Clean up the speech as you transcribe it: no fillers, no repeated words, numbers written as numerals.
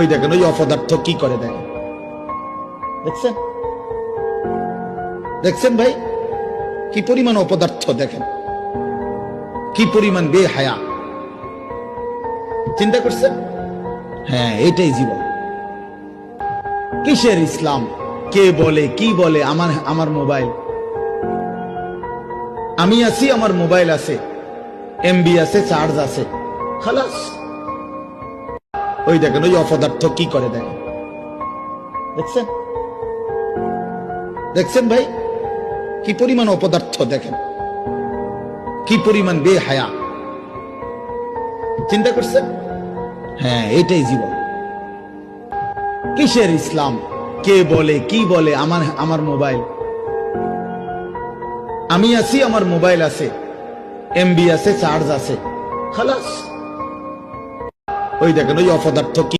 ওই দেখেন ওই অপদার্থ কি করে দেখেন, দেখছেন দেখছেন ভাই কি পরিমাণ অপদার্থ, দেখেন কি পরিমাণ বেহায়া। চিন্তা করছেন? হ্যাঁ, এটাই জীবন। কিসের ইসলাম? কে বলে কি বলে? আমার মোবাইল, আমি আছি, আমার মোবাইল আছে, এমবি আছে, চার্জ আছে, খালাস। ওই দেখেন ওই অপদার্থ কি করে দেখেন, দেখছেন দেখছেন ভাই কি পরিমাণ অপদার্থ, দেখেন কি পরিমাণ বেহায়া। চিন্তা করছেন? হ্যাঁ, এটাই জীবন। কিসের ইসলাম? কে বলে কি বলে? আমার মোবাইল, আমি আছি, আমার মোবাইল আছে, এমবি আছে, চার্জ আছে, খালাস। ওই দেখেন ওই অপদার্থ কি